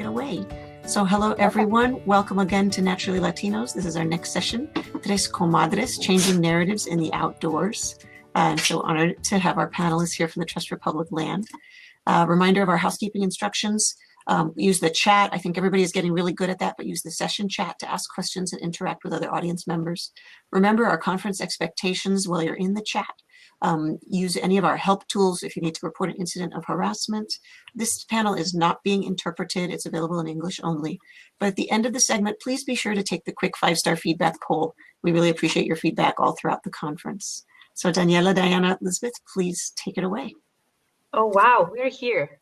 it away. So hello, everyone. Welcome again to Naturally Latinos. This is our next session, Tres Comadres, Changing Narratives in the Outdoors. I'm so honored to have our panelists here from the Trust for Public Land. Reminder of our housekeeping instructions. Use the chat. I think everybody is getting really good at that, but use the session chat to ask questions and interact with other audience members. Remember our conference expectations while you're in the chat. Use any of our help tools if you need to report an incident of harassment. This panel is not being interpreted. It's available in English only. But at the end of the segment, please be sure to take the quick 5-star feedback poll. We really appreciate your feedback all throughout the conference. So Daniela, Diana, Elizabeth, please take it away. Oh, wow, we're here.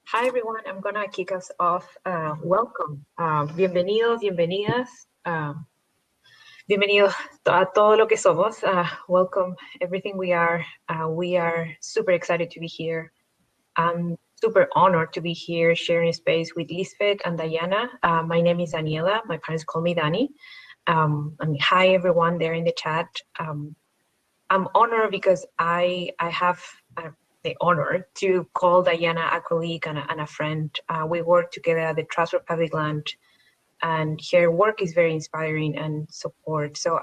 Hi, everyone. I'm going to kick us off. Welcome. Bienvenidos, bienvenidas. Bienvenidos a todo lo que somos. Welcome, everything we are. We are super excited to be here. I'm super honored to be here sharing space with Lisbeth and Diana. My name is Daniela. My parents call me Dani. Hi, everyone there in the chat. I'm honored because I have the honor to call Diana a colleague and a friend. We work together at the Trust for Public Land, and her work is very inspiring and support. So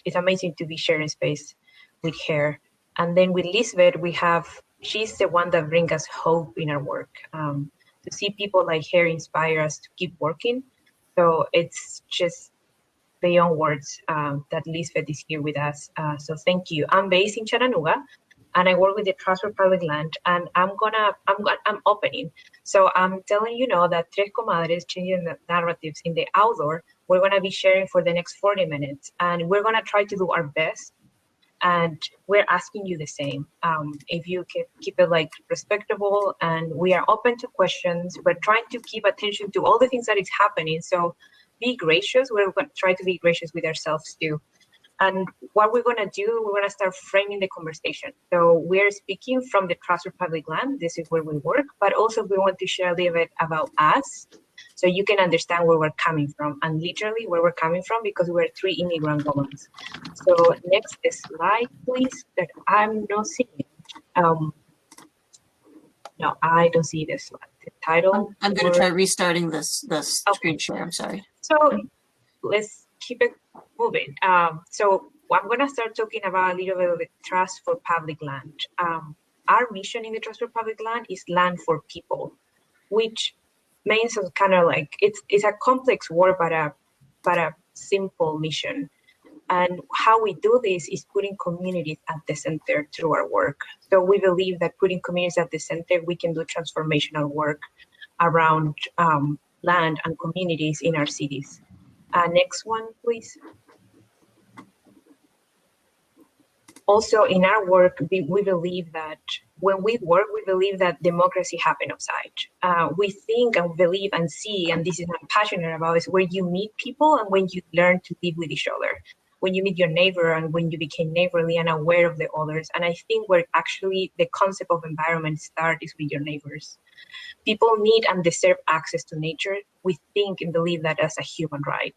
it's amazing to be sharing space with her. And then with Lisbeth, she's the one that brings us hope in our work. To see people like her inspire us to keep working. So it's just beyond words that Lisbeth is here with us. So thank you. I'm based in Chattanooga, and I work with the Trust for Public Land, and I'm opening. So I'm telling you now that Tres Comadres, Changing the Narratives in the Outdoor, we're going to be sharing for the next 40 minutes, and we're going to try to do our best, and we're asking you the same. If you can keep it like respectable, and we are open to questions. We're trying to keep attention to all the things that is happening, so be gracious. We're going to try to be gracious with ourselves too. And what we're going to do, we're going to start framing the conversation. So we're speaking from the Trust for Public Land. This is where we work, but also we want to share a little bit about us so you can understand where we're coming from, and literally where we're coming from, because we're 3 immigrant women. So next slide, please, that I'm not seeing. No, I don't see this slide. The title. I'm going to try restarting the screen share. I'm sorry. So let's keep it moving. So I'm going to start talking about a little bit of the Trust for Public Land. Our mission in the Trust for Public Land is land for people, which means kind of like it's a complex word, but a simple mission. And how we do this is putting communities at the center through our work. So we believe that putting communities at the center, we can do transformational work around land and communities in our cities. Next one, please. Also, in our work, we believe that when we work, we believe that democracy happens outside. We think and believe and see, and this is what I'm passionate about, is where you meet people and when you learn to live with each other. When you meet your neighbor and when you became neighborly and aware of the others. And I think where actually the concept of environment starts is with your neighbors. People need and deserve access to nature. We think and believe that as a human right.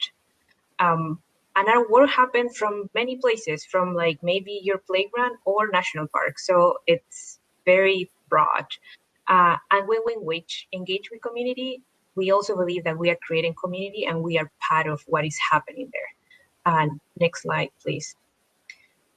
And our work happens from many places, from like maybe your playground or national park. So it's very broad. And when we engage with community, we also believe that we are creating community and we are part of what is happening there. Next slide, please.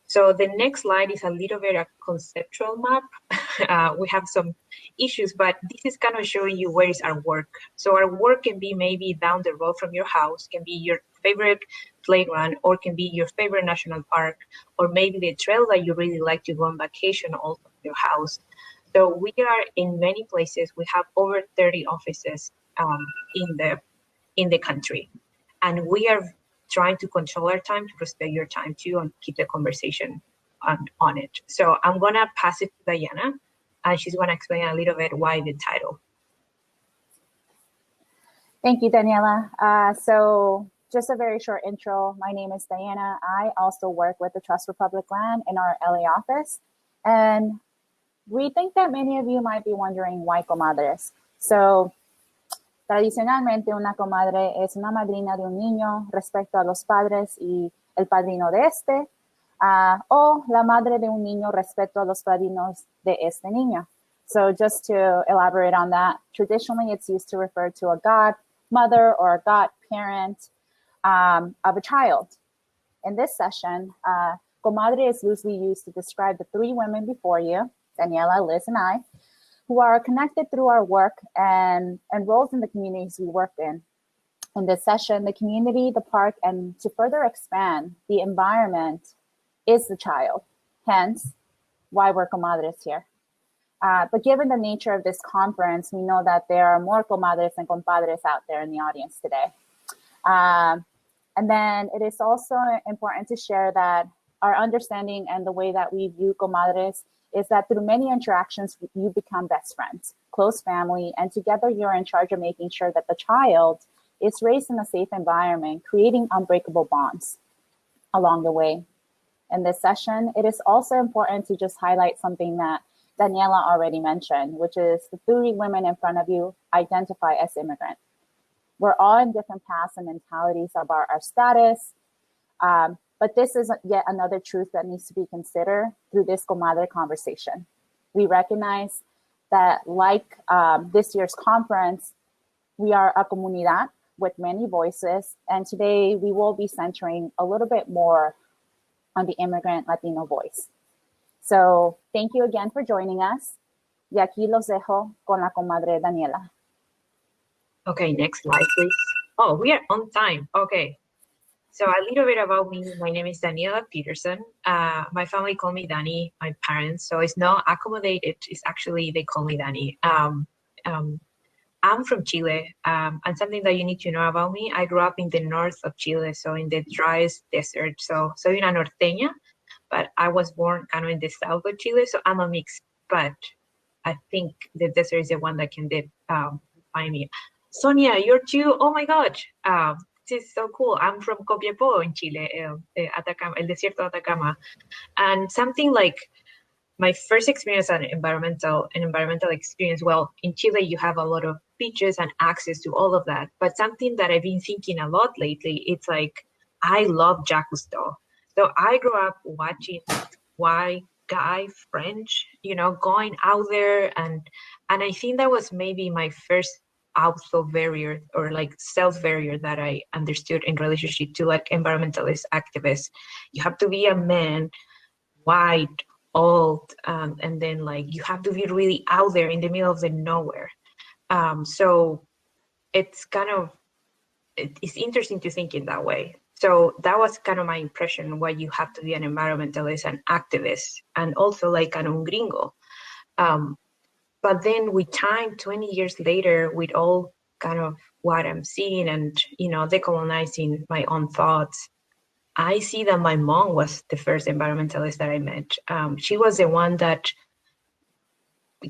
So the next slide is a little bit a conceptual map. We have some issues, but this is kind of showing you where is our work. So our work can be maybe down the road from your house, can be your favorite playground, or can be your favorite national park, or maybe the trail that you really like to go on vacation also from your house. So we are in many places. We have over 30 offices in the country, and we are trying to control our time, to respect your time too, and keep the conversation on it. So I'm gonna pass it to Diana, and she's gonna explain a little bit why the title. Thank you, Daniela. So just a very short intro. My name is Diana. I also work with the Trust for Public Land in our LA office. And we think that many of you might be wondering why comadres. So tradicionalmente, una comadre es una madrina de un niño respecto a los padres y el padrino de o la madre de un niño respecto a los padrinos de este niño. So just to elaborate on that, traditionally it's used to refer to a godmother or a godparent of a child. In this session, comadre is loosely used to describe the three women before you, Daniela, Liz, and I, who are connected through our work and roles in the communities we work in. In this session, the community, the park, and to further expand the environment is the child, hence why we're comadres here. But given the nature of this conference, we know that there are more comadres and compadres out there in the audience today. And then it is also important to share that our understanding and the way that we view comadres is that through many interactions, you become best friends, close family, and together you're in charge of making sure that the child is raised in a safe environment, creating unbreakable bonds along the way. In this session, it is also important to just highlight something that Daniela already mentioned, which is the three women in front of you identify as immigrant. We're all in different paths and mentalities about our status, but this is yet another truth that needs to be considered through this comadre conversation. We recognize that like this year's conference, we are a comunidad with many voices, and today we will be centering a little bit more on the immigrant Latino voice. So thank you again for joining us. Y aquí los dejo con la comadre Daniela. Okay, next slide, please. Oh, we are on time. Okay. So a little bit about me. My name is Daniela Peterson. My family call me Dani, my parents. So it's not accommodated. It's actually, they call me Dani. I'm from Chile. And something that you need to know about me, I grew up in the north of Chile, so in the driest desert. So soy una norteña, but I was born kind of in the south of Chile, so I'm a mix. But I think the desert is the one that can find me. Sonia, you're too. Oh my God. This is so cool. I'm from Copiapó in Chile, Atacama, el desierto de Atacama. And something like my first experience as an environmental experience, well, in Chile, you have a lot of beaches and access to all of that. But something that I've been thinking a lot lately, it's like, I love Jacques Cousteau. So I grew up watching white guy French, going out there. And I think that was maybe my first auto barrier or like self barrier that I understood in relationship to like environmentalist activists. You have to be a man, white, old, and then like you have to be really out there in the middle of the nowhere. So it's it's interesting to think in that way. So that was kind of my impression, why you have to be an environmentalist and activist and also like un gringo. But then with time, 20 years later, with all kind of what I'm seeing and, decolonizing my own thoughts, I see that my mom was the first environmentalist that I met. She was the one that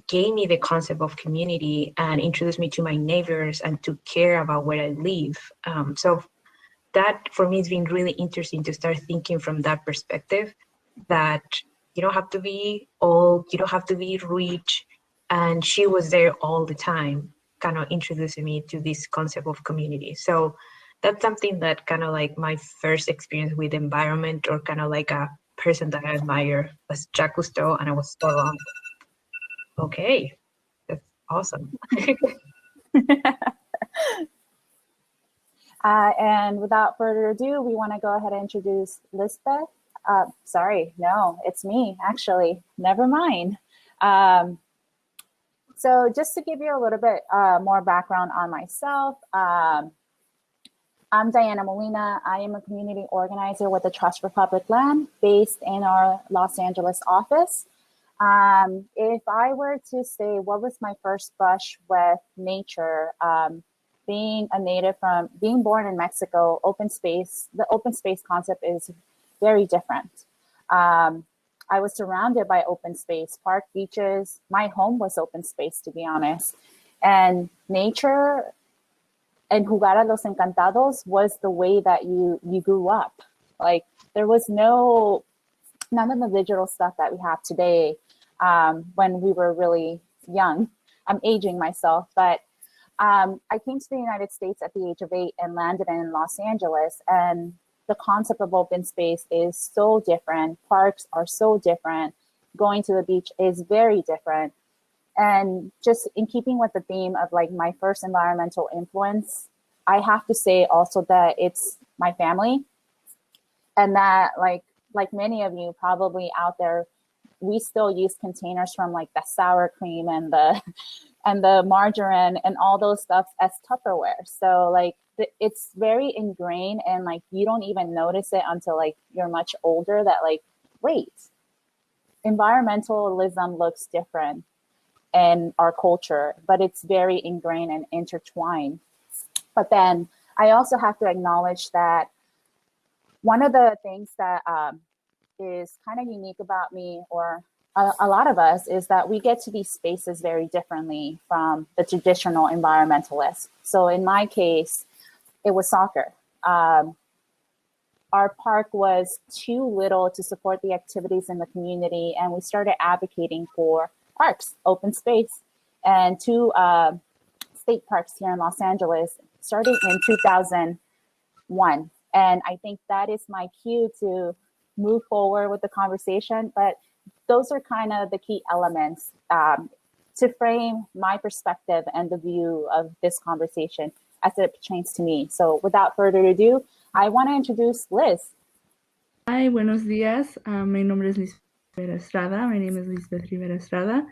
gave me the concept of community and introduced me to my neighbors and to care about where I live. So that for me has been really interesting to start thinking from that perspective, that you don't have to be old, you don't have to be rich. And she was there all the time, kind of introducing me to this concept of community. So that's something that kind of like my first experience with environment or kind of like a person that I admire was Jacques Cousteau, and I was so wrong. Okay, that's awesome. And without further ado, we want to go ahead and introduce Lisbeth. Sorry, no, it's me, actually. Never mind. So just to give you a little bit more background on myself, I'm Diana Molina. I am a community organizer with the Trust for Public Land based in our Los Angeles office. If I were to say what was my first brush with nature, being a native being born in Mexico, the open space concept is very different. I was surrounded by open space, park, beaches. My home was open space, to be honest. And nature and jugar a los encantados was the way that you grew up. Like there was none of the digital stuff that we have today when we were really young. I'm aging myself, but I came to the United States at the age of 8 and landed in Los Angeles, and the concept of open space is so different. Parks are so different. Going to the beach is very different. And just in keeping with the theme of like my first environmental influence, I have to say also that it's my family, and that like many of you probably out there, we still use containers from like the sour cream and the and the margarine and all those stuff as Tupperware. So like it's very ingrained, and like you don't even notice it until like you're much older that like, wait, environmentalism looks different in our culture, but it's very ingrained and intertwined. But then I also have to acknowledge that one of the things that is kind of unique about me, or a lot of us, is that we get to these spaces very differently from the traditional environmentalists. So in my case, it was soccer. Our park was too little to support the activities in the community, and we started advocating for parks, open space, and two state parks here in Los Angeles, starting in 2001. And I think that is my cue to move forward with the conversation. But those are kind of the key elements to frame my perspective and the view of this conversation as it pertains to me. So without further ado, I want to introduce Liz. Hi, buenos días. My nombre es Lisbeth Rivera Estrada. My name is Lisbeth Rivera Estrada.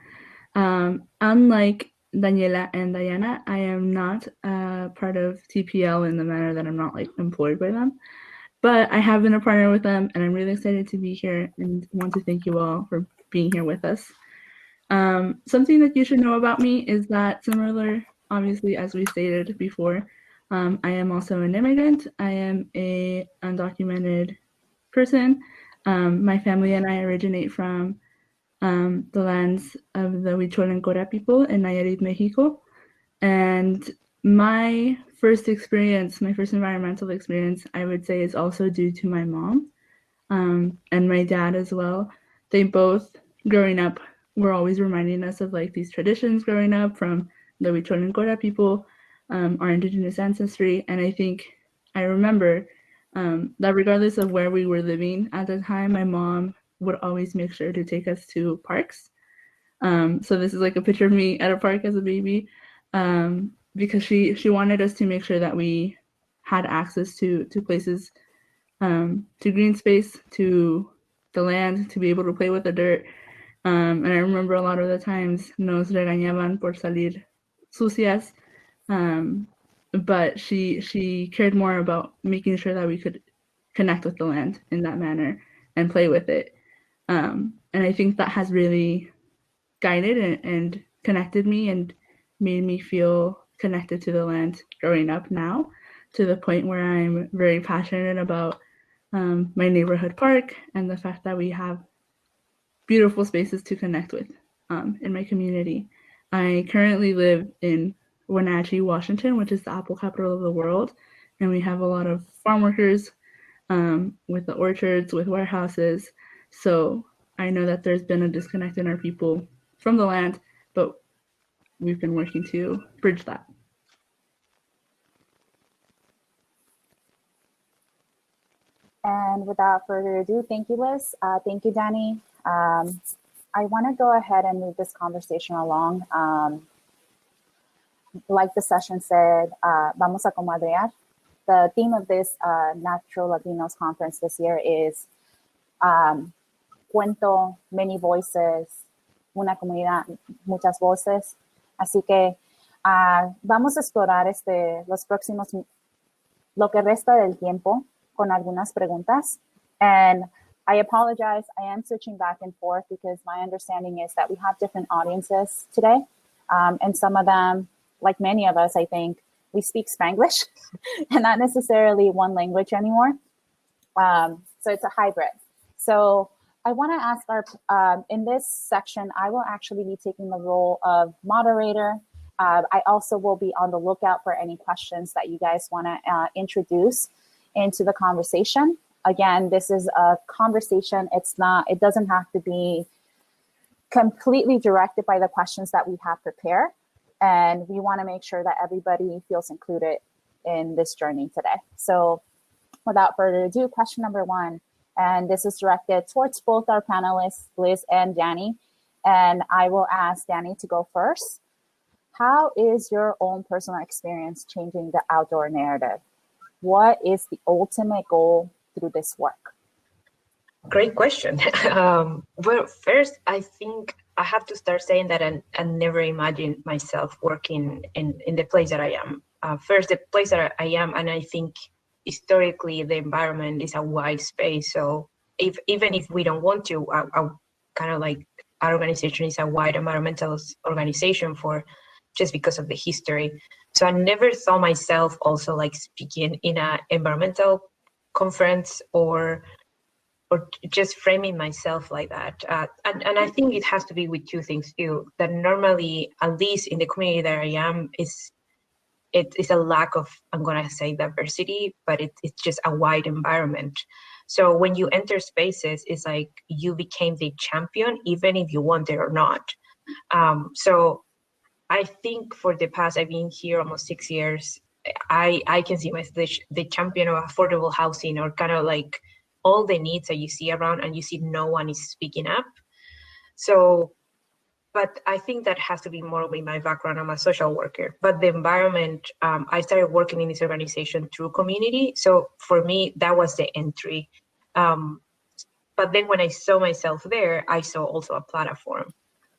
Unlike Daniela and Diana, I am not part of TPL in the manner that I'm not like employed by them, but I have been a partner with them, and I'm really excited to be here and want to thank you all for being here with us. Something that you should know about me is that, similar, obviously, as we stated before, I am also an immigrant. I am a undocumented person. My family and I originate from the lands of the Huichol and Cora people in Nayarit, Mexico. And my first environmental experience, I would say, is also due to my mom and my dad as well. They both, growing up, were always reminding us of like these traditions growing up from the Huichol and Cora people, our indigenous ancestry. And I think I remember that regardless of where we were living at the time, my mom would always make sure to take us to parks. So this is like a picture of me at a park as a baby, because she wanted us to make sure that we had access to places, to green space, to the land, to be able to play with the dirt. And I remember a lot of the times nos regañaban por salir sucias, but she cared more about making sure that we could connect with the land in that manner and play with it. And I think that has really guided and connected me and made me feel connected to the land growing up now, to the point where I'm very passionate about my neighborhood park and the fact that we have beautiful spaces to connect with in my community. I currently live in Wenatchee, Washington, which is the apple capital of the world, and we have a lot of farm workers with the orchards, with warehouses. So I know that there's been a disconnect in our people from the land, but we've been working to bridge that. And without further ado, thank you, Liz. Thank you, Danny. I want to go ahead and move this conversation along. Like the session said, vamos a comadrear. The theme of this Natural Latinos Conference this year is cuento, many voices, una comunidad, muchas voces. Así que vamos a explorar lo que resta del tiempo con algunas preguntas. And I apologize, I am switching back and forth because my understanding is that we have different audiences today. And some of them, like many of us, I think, we speak Spanglish and not necessarily one language anymore. So it's a hybrid. So I want to ask in this section, I will actually be taking the role of moderator. I also will be on the lookout for any questions that you guys want to introduce into the conversation. Again, this is a conversation. It doesn't have to be completely directed by the questions that we have prepared. And we want to make sure that everybody feels included in this journey today. So without further ado, question number one, and this is directed towards both our panelists, Liz and Danny. And I will ask Danny to go first. How is your own personal experience changing the outdoor narrative? What is the ultimate goal through this work? Great question. Well, first, I think I have to start saying that I never imagined myself working in the place that I am. First, the place that I am, and I think historically the environment is a wide space. So even if we don't want to, kind of like our organization is a wide environmental organization for just because of the history. So I never saw myself also like speaking in an environmental conference or just framing myself like that. And I think it has to be with two things too, that normally, at least in the community that I am, it is a lack of, I'm gonna say diversity, but it's just a wide environment. So when you enter spaces, it's like you became the champion, even if you want it or not. So I think for the past, I've been here almost 6 years, I can see myself the champion of affordable housing, or kind of like all the needs that you see around and you see no one is speaking up. So, but I think that has to be more with my background. I'm a social worker, but the environment, I started working in this organization through community. So for me, that was the entry. But then when I saw myself there, I saw also a platform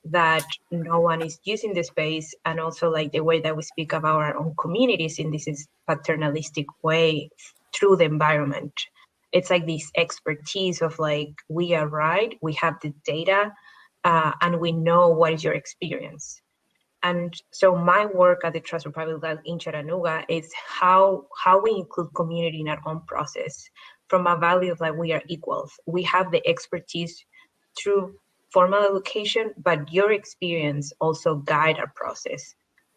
that no one is using the space, and also like the way that we speak about our own communities in this is paternalistic way through the environment. It's like this expertise of like, we are right, we have the data, and we know what is your experience. And so my work at the Trust for Public Land in Chattanooga is how we include community in our own process from a value of like, we are equals. We have the expertise through formal education, but your experience also guide our process.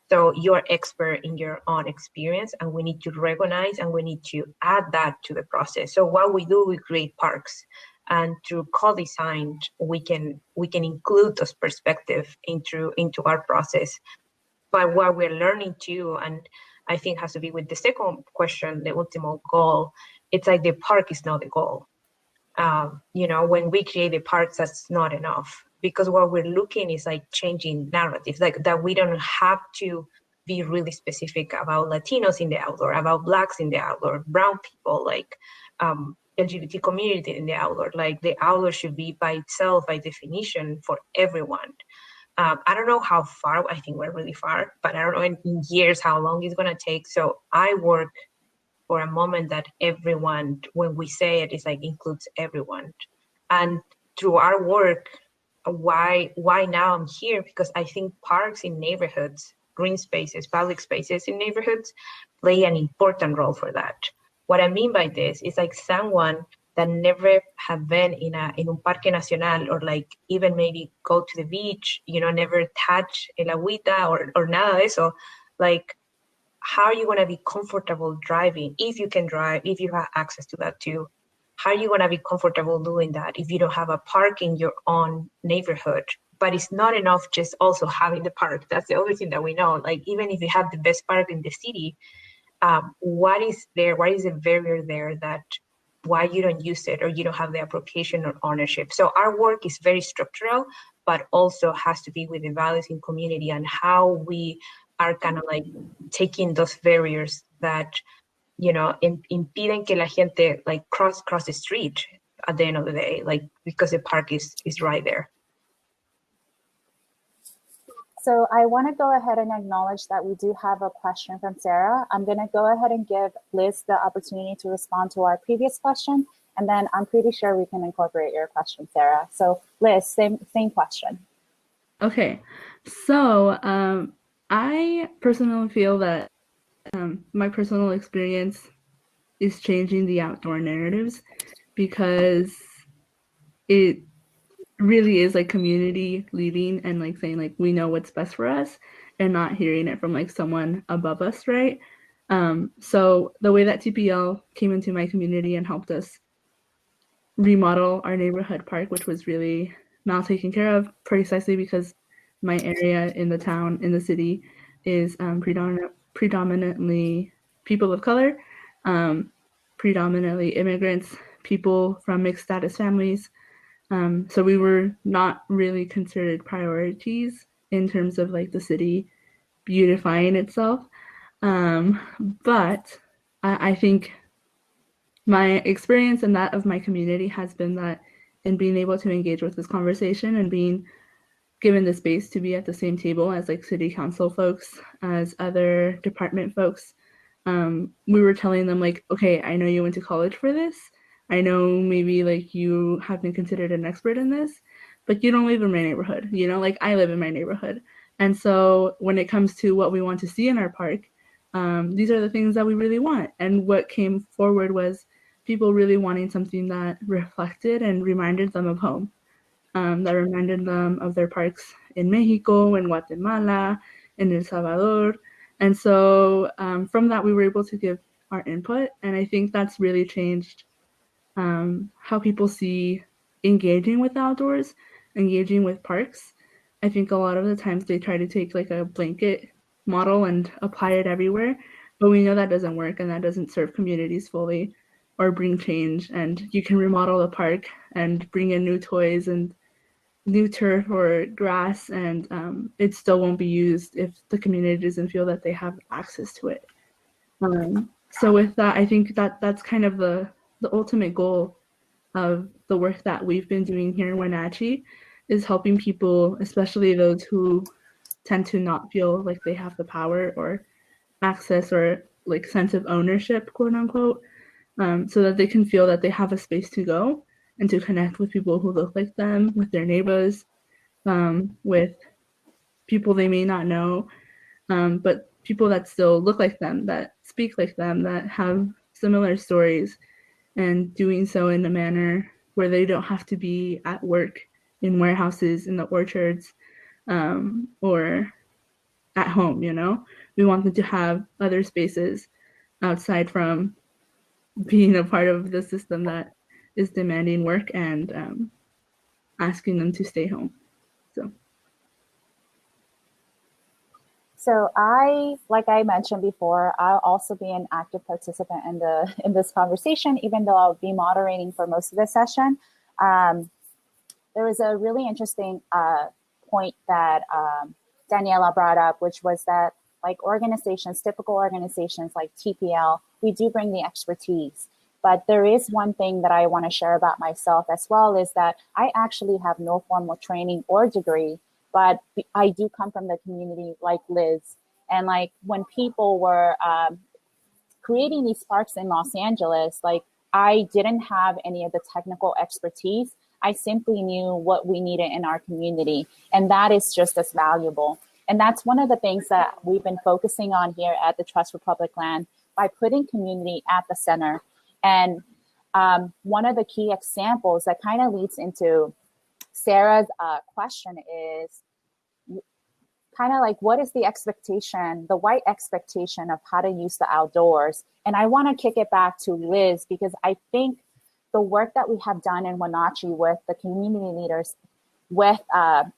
So you're expert in your own experience, and we need to recognize and we need to add that to the process. So what we do, we create parks, and through co-design, we can include those perspectives into our process. But what we're learning too, and I think has to be with the second question, the ultimate goal, it's like the park is not the goal. When we create the parks, that's not enough, because what we're looking is like changing narratives, like that we don't have to be really specific about Latinos in the outdoor, about Blacks in the outdoor, brown people, like LGBT community in the outdoor. Like the outdoor should be by itself, by definition, for everyone. I don't know how far, I think we're really far, but I don't know in years how long it's going to take. So I work for a moment that everyone, when we say it, is like includes everyone. And through our work, why now I'm here, because I think parks in neighborhoods, green spaces, public spaces in neighborhoods play an important role for that. What I mean by this is like someone that never have been in un parque nacional, or like even maybe go to the beach, never touch el agüita or nada de eso, like, how are you going to be comfortable driving if you can drive, if you have access to that too? How are you going to be comfortable doing that if you don't have a park in your own neighborhood? But it's not enough just also having the park. That's the other thing that we know. Like, even if you have the best park in the city, what is there? What is the barrier there that why you don't use it, or you don't have the appropriation or ownership? So our work is very structural, but also has to be with the values in community and how we are kind of like taking those barriers that, impiden que la gente like cross the street at the end of the day, like, because the park is right there. So I want to go ahead and acknowledge that we do have a question from Sarah. I'm going to go ahead and give Liz the opportunity to respond to our previous question, and then I'm pretty sure we can incorporate your question, Sarah. So Liz, same question. Okay, so I personally feel that my personal experience is changing the outdoor narratives, because it really is like community leading and like saying like we know what's best for us, and not hearing it from like someone above us, right? So the way that TPL came into my community and helped us remodel our neighborhood park, which was really not taken care of, precisely because my area in the town, in the city, is predominantly people of color, predominantly immigrants, people from mixed status families, So we were not really considered priorities in terms of like the city beautifying itself. But I think my experience and that of my community has been that in being able to engage with this conversation and being given the space to be at the same table as like city council folks, as other department folks, we were telling them like, okay, I know you went to college for this. I know maybe like you have been considered an expert in this, but you don't live in my neighborhood. You know, like I live in my neighborhood. And so when it comes to what we want to see in our park, these are the things that we really want. And what came forward was people really wanting something that reflected and reminded them of home, that reminded them of their parks in Mexico, in Guatemala, in El Salvador. And so from that, we were able to give our input. And I think that's really changed how people see engaging with outdoors, engaging with parks. I think a lot of the times they try to take like a blanket model and apply it everywhere, but we know that doesn't work and that doesn't serve communities fully or bring change. And you can remodel a park and bring in new toys and new turf or grass, and it still won't be used if the community doesn't feel that they have access to it. So with that, I think that that's kind of the ultimate goal of the work that we've been doing here in Wenatchee, is helping people, especially those who tend to not feel like they have the power or access or like sense of ownership, quote unquote, so that they can feel that they have a space to go and to connect with people who look like them, with their neighbors, with people they may not know, but people that still look like them, that speak like them, that have similar stories, and doing so in a manner where they don't have to be at work in warehouses, in the orchards, or at home, you know? We want them to have other spaces outside from being a part of the system that is demanding work and asking them to stay home. So I, like I mentioned before, I'll also be an active participant in this conversation, even though I'll be moderating for most of the session. There was a really interesting point that Daniela brought up, which was that like organizations, typical organizations like TPL, we do bring the expertise. But there is one thing that I want to share about myself as well, is that I actually have no formal training or degree, but I do come from the community like Liz. And like when people were creating these parks in Los Angeles, like I didn't have any of the technical expertise. I simply knew what we needed in our community. And that is just as valuable. And that's one of the things that we've been focusing on here at the Trust for Public Land by putting community at the center. And one of the key examples that kind of leads into Sarah's question is kind of like, what is the expectation, the white expectation of how to use the outdoors? And I want to kick it back to Liz, because I think the work that we have done in Wenatchee with the community leaders, with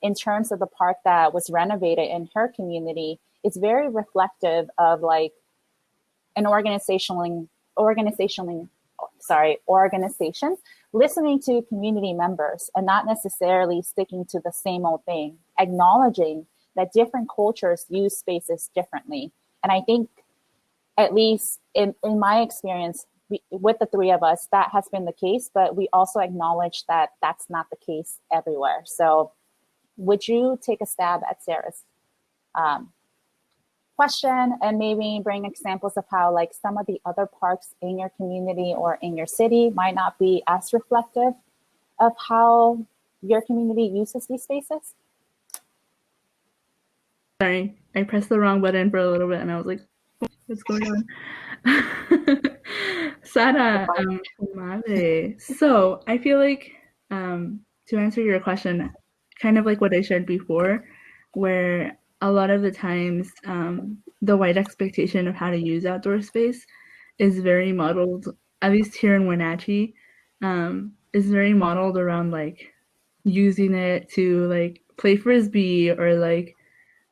in terms of the park that was renovated in her community, it's very reflective of like an organization listening to community members and not necessarily sticking to the same old thing, acknowledging that different cultures use spaces differently. And I think, at least in my experience with the three of us, that has been the case, but we also acknowledge that that's not the case everywhere. So would you take a stab at Sarah's question and maybe bring examples of how like some of the other parks in your community or in your city might not be as reflective of how your community uses these spaces? Sorry, I pressed the wrong button for a little bit and I was like, what's going on? Sara, Comadre. So I feel like to answer your question, kind of like what I shared before, where a lot of the times the white expectation of how to use outdoor space is very modeled, at least here in Wenatchee, is very modeled around like using it to like play frisbee or like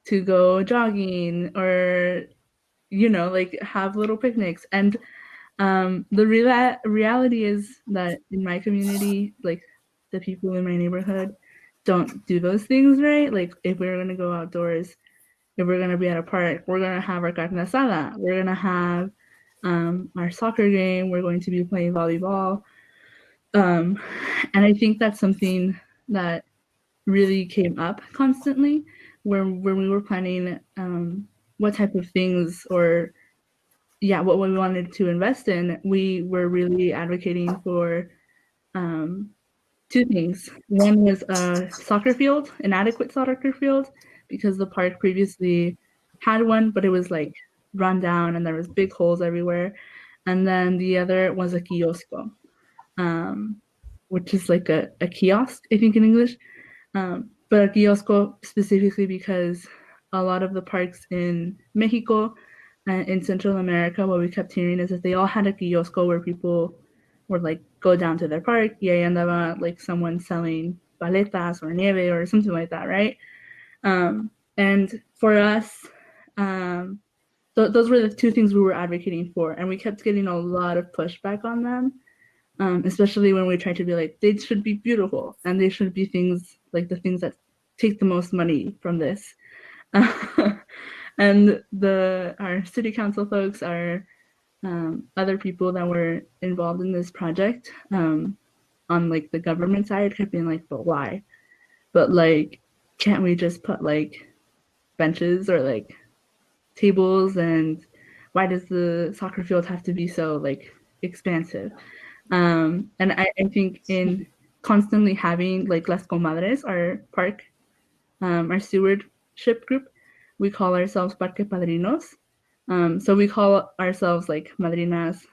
to go jogging or, you know, like have little picnics. And the reality is that in my community, like the people in my neighborhood don't do those things right. Like if we're gonna go outdoors, if we're gonna be at a park, we're gonna have our carne asada, we're gonna have our soccer game, we're going to be playing volleyball. And I think that's something that really came up constantly when we were planning what type of things or what we wanted to invest in. We were really advocating for two things. One was a soccer field, an adequate soccer field, because the park previously had one, but it was like run down and there was big holes everywhere. And then the other was a kiosco, which is like a kiosk, I think in English. But a kiosco specifically because a lot of the parks in Mexico and in Central America, what we kept hearing is that they all had a kiosco where people would like go down to their park, y ahí andaba like someone selling paletas or nieve or something like that, right? And for us, those were the two things we were advocating for, and we kept getting a lot of pushback on them, especially when we tried to be like, they should be beautiful, and they should be things like the things that take the most money from this. And our city council folks, our other people that were involved in this project on like the government side kept being like, but why? But like, can't we just put like benches or like tables, and why does the soccer field have to be so like expansive? And I think in constantly having like Las Comadres, our park, our stewardship group, we call ourselves Parque Padrinos. So we call ourselves like madrinas,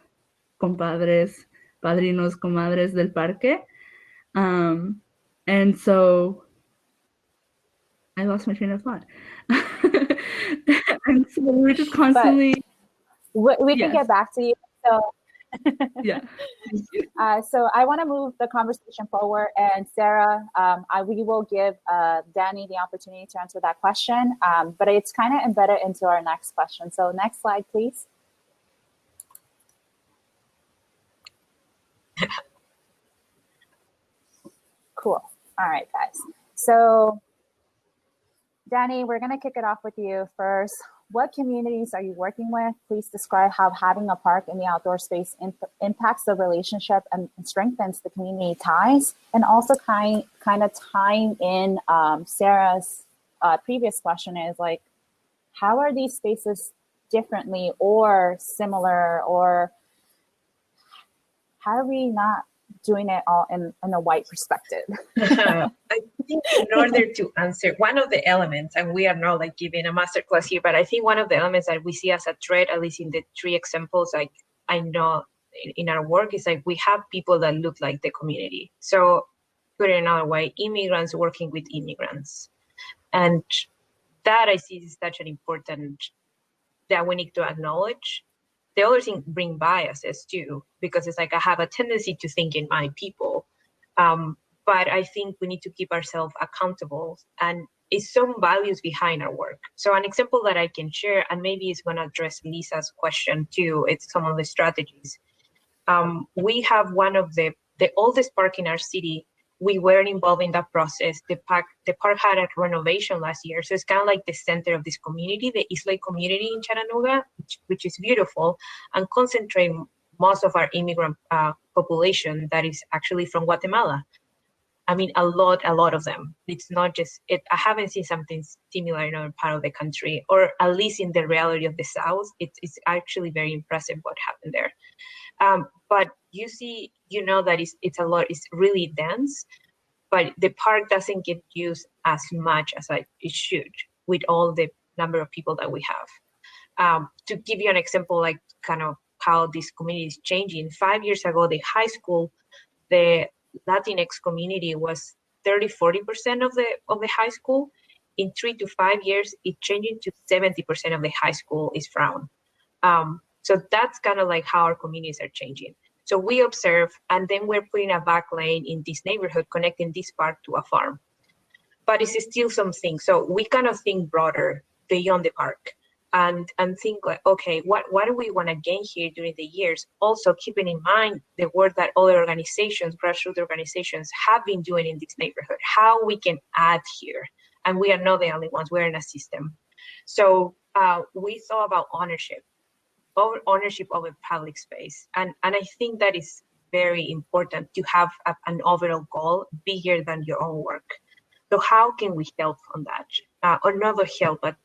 compadres, padrinos, comadres del parque. And so I lost my train of thought. And so we're just constantly. But we can get back to you. So yeah. So I want to move the conversation forward, and Sarah, we will give Danny the opportunity to answer that question, but it's kind of embedded into our next question. So next slide, please. Cool. All right, guys. So Danny, we're going to kick it off with you first. What communities are you working with? Please describe how having a park in the outdoor space impacts the relationship and strengthens the community ties. And also kind of tying in Sarah's previous question is like, how are these spaces differently or similar, or how are we not doing it all in a white perspective? I think in order to answer one of the elements, and we are not like giving a masterclass here, but I think one of the elements that we see as a threat, at least in the three examples, like I know in our work, is like we have people that look like the community. So put it another way, immigrants working with immigrants. And that I see is such an important that we need to acknowledge. The other thing, bring biases too, because it's like I have a tendency to think in my people. But I think we need to keep ourselves accountable, and it's some values behind our work. So an example that I can share, and maybe it's going to address Lisa's question too, it's some of the strategies. We have one of the oldest park in our city. We were involved in that process. The park had a renovation last year. So it's kind of like the center of this community, the Islay community in Chattanooga, which is beautiful, and concentrate most of our immigrant population that is actually from Guatemala. I mean, a lot of them. It's not just it. I haven't seen something similar in other part of the country, or at least in the reality of the South. It's actually very impressive what happened there. But you see, that it's a lot. It's really dense, but the park doesn't get used as much as it should with all the number of people that we have. To give you an example, like kind of how this community is changing. 5 years ago, the high school, the Latinx community was 30-40% of the high school. In 3 to 5 years, it changed to 70% of the high school is brown. So that's kind of like how our communities are changing. So we observe, and then we're putting a back lane in this neighborhood, connecting this park to a farm. But it's still something. So we kind of think broader beyond the park. and think like, okay, what do we want to gain here during the years? Also keeping in mind the work that other organizations, grassroots organizations, have been doing in this neighborhood, how we can add here. And we are not the only ones, we're in a system. So we thought about ownership of a public space. And I think that is very important to have an overall goal bigger than your own work. So how can we help on that? Or not a help, but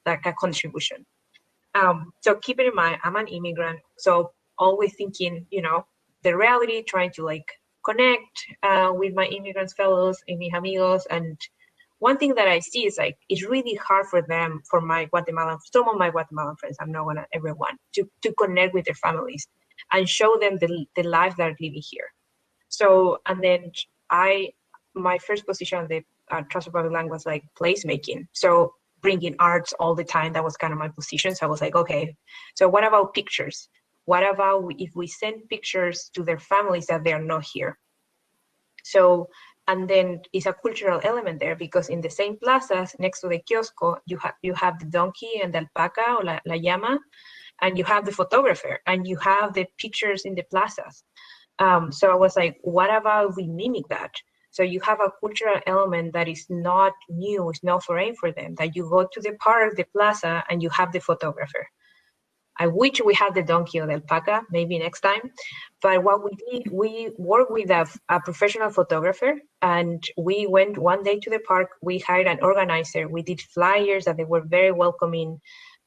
like a contribution. So keep it in mind, I'm an immigrant, so always thinking, the reality, trying to like connect with my immigrants fellows and mis amigos. And one thing that I see is like, it's really hard for them, for some of my Guatemalan friends, I'm not gonna everyone, to connect with their families and show them the life they're living here. So, and then my first position on the Trust for Public Land was like placemaking. So bringing arts all the time, that was kind of my position. So I was like, okay, so what about pictures? What about if we send pictures to their families that they are not here? So, and then it's a cultural element there, because in the same plazas next to the kiosco, you have the donkey and the alpaca or la llama, and you have the photographer, and you have the pictures in the plazas. So I was like, what about we mimic that? So you have a cultural element that is not new, it's not foreign for them, that you go to the park, the plaza, and you have the photographer. I wish we had the donkey or the alpaca, maybe next time. But what we did, we worked with a professional photographer, and we went one day to the park. We hired an organizer. We did flyers that they were very welcoming,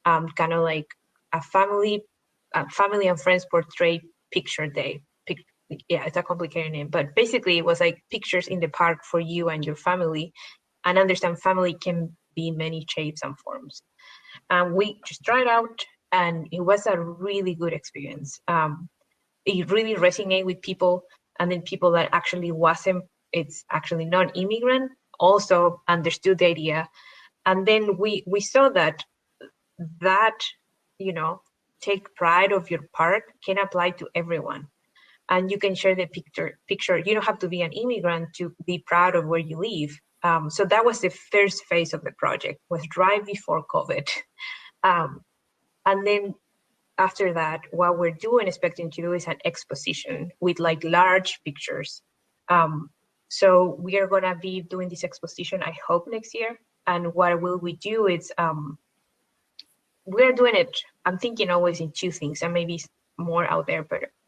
kind of like a family and friends portrait picture day. Yeah, it's a complicated name, but basically it was like pictures in the park for you and your family, and understand family can be many shapes and forms. And we just tried out, and it was a really good experience. It really resonated with people, and then people that actually it's actually non-immigrant, also understood the idea. And then we saw that, take pride of your park can apply to everyone. And you can share the picture. You don't have to be an immigrant to be proud of where you live. So that was the first phase of the project, was right before COVID. And then after that, what we're expecting to do is an exposition with like large pictures. So we are gonna be doing this exposition, I hope, next year. And what will we do is, we're doing it, I'm thinking always in two things, and maybe more out there,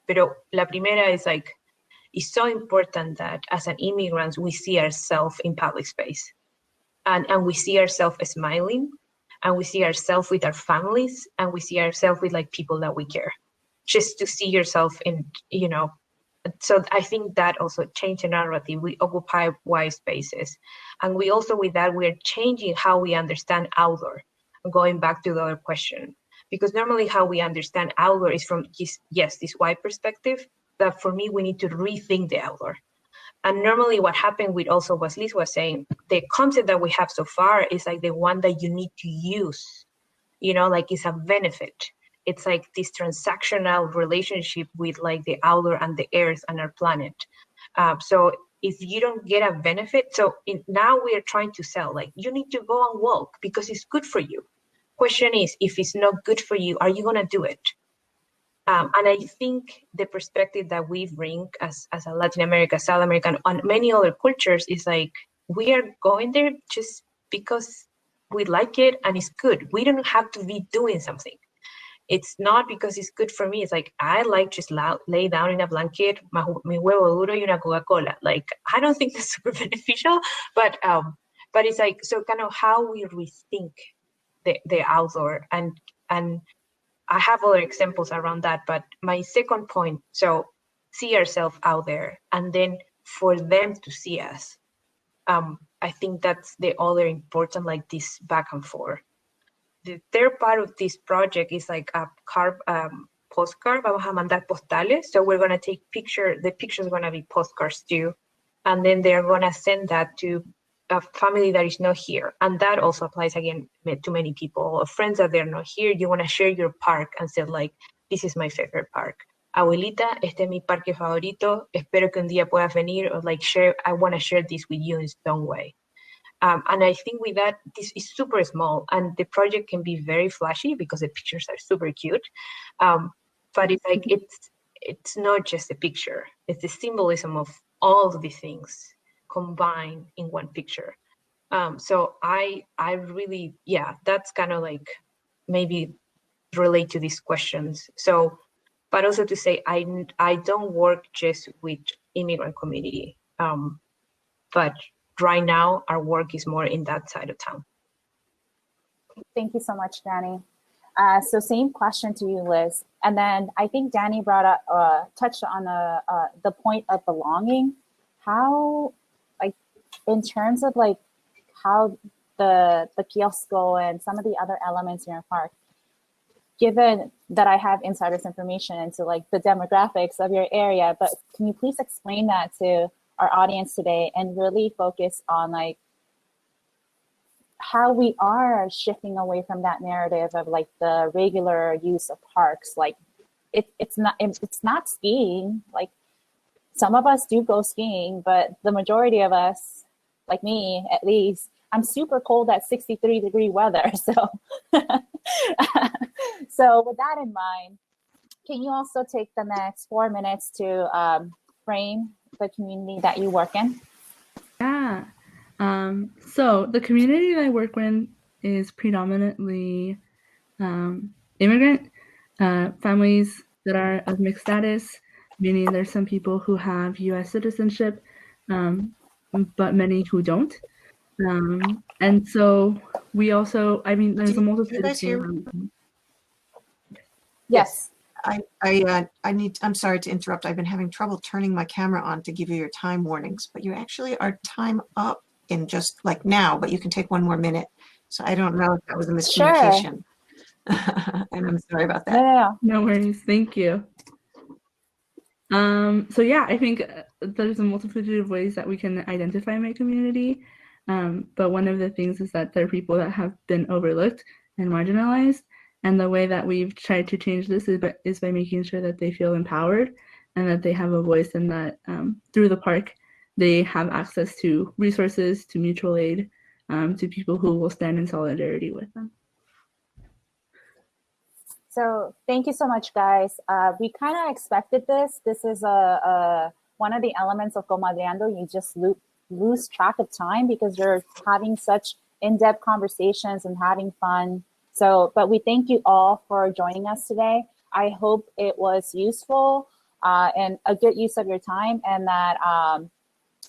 pero la primera is like, it's so important that as an immigrants, we see ourselves in public space, and we see ourselves smiling, and we see ourselves with our families, and we see ourselves with like people that we care, just to see yourself in, so I think that also changed the narrative. We occupy wide spaces, and we also, with that, we're changing how we understand outdoor, going back to the other question. Because normally how we understand outdoor is from this wide perspective, that for me, we need to rethink the outdoor. And normally what happened with also what Liz was saying, the concept that we have so far is like the one that you need to use, like it's a benefit. It's like this transactional relationship with like the outdoor and the earth and our planet. So if you don't get a benefit, now we are trying to sell, like you need to go and walk because it's good for you. Question is, if it's not good for you, are you going to do it? And I think the perspective that we bring as a Latin America, South American, and many other cultures is like, we are going there just because we like it and it's good. We don't have to be doing something. It's not because it's good for me. It's like, I like just lay down in a blanket, mi huevo duro y una Coca-Cola. Like, I don't think that's super beneficial, but it's like, so kind of how we rethink the outdoor, and I have other examples around that, but my second point, so see ourselves out there, and then for them to see us. I think that's the other important, like this back and forth. The third part of this project is like a postcard, vamos a mandar postales. So we're gonna take the pictures are gonna be postcards too. And then they're gonna send that to a family that is not here. And that also applies again to many people, or friends that they're not here. You want to share your park and say like, this is my favorite park. Abuelita, este es mi parque favorito. Espero que un día puedas venir, or like share, I want to share this with you in some way. And I think with that, this is super small, and the project can be very flashy because the pictures are super cute. But it's like it's not just a picture; it's the symbolism of all of these things combined in one picture. So I really, yeah, that's kind of like maybe relate to these questions. So, but also to say I don't work just with immigrant community, but right now our work is more in that side of town. Thank you so much, Danny. So same question to you, Liz. And then I think Danny brought up, touched on the point of belonging. How, like, in terms of like how the kiosco and some of the other elements in your park, given that I have insider's information into like the demographics of your area, but can you please explain that to our audience today and really focus on like how we are shifting away from that narrative of like the regular use of parks? Like it's not skiing. Like some of us do go skiing, but the majority of us, like me at least, I'm super cold at 63-degree weather. So, so with that in mind, can you also take the next 4 minutes to frame the community that you work in? Yeah. So the community that I work in is predominantly immigrant families that are of mixed status, meaning there's some people who have U.S. citizenship, but many who don't. And so we also, I mean, there's a multitude you guys of hear things. Yes. I'm sorry to interrupt. I've been having trouble turning my camera on to give you your time warnings, but you actually are time up in just like now, but you can take 1 more minute. So I don't know if that was a miscommunication. Sure. And I'm sorry about that. No. No worries. Thank you. So yeah, I think there's a multitude of ways that we can identify my community. But one of the things is that there are people that have been overlooked and marginalized. And the way that we've tried to change this is by making sure that they feel empowered and that they have a voice, and that through the park, they have access to resources, to mutual aid, to people who will stand in solidarity with them. So thank you so much, guys. We kind of expected this. This is one of the elements of Comadreando. You just lose track of time because you're having such in-depth conversations and having fun. So, but we thank you all for joining us today. I hope it was useful and a good use of your time, and that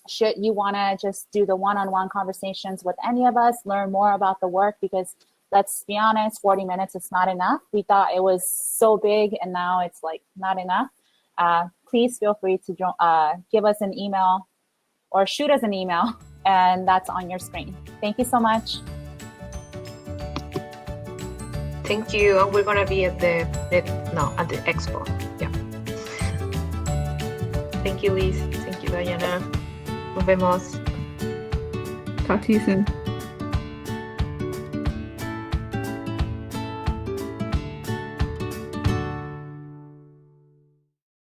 should you want to just do the one-on-one conversations with any of us, learn more about the work, because let's be honest, 40 minutes is not enough. We thought it was so big, and now it's like not enough. Please feel free to give us an email or shoot us an email, and that's on your screen. Thank you so much. Thank you. And we're going to be at the expo. Yeah. Thank you, Liz. Thank you, Diana. Nos vemos. Talk to you soon.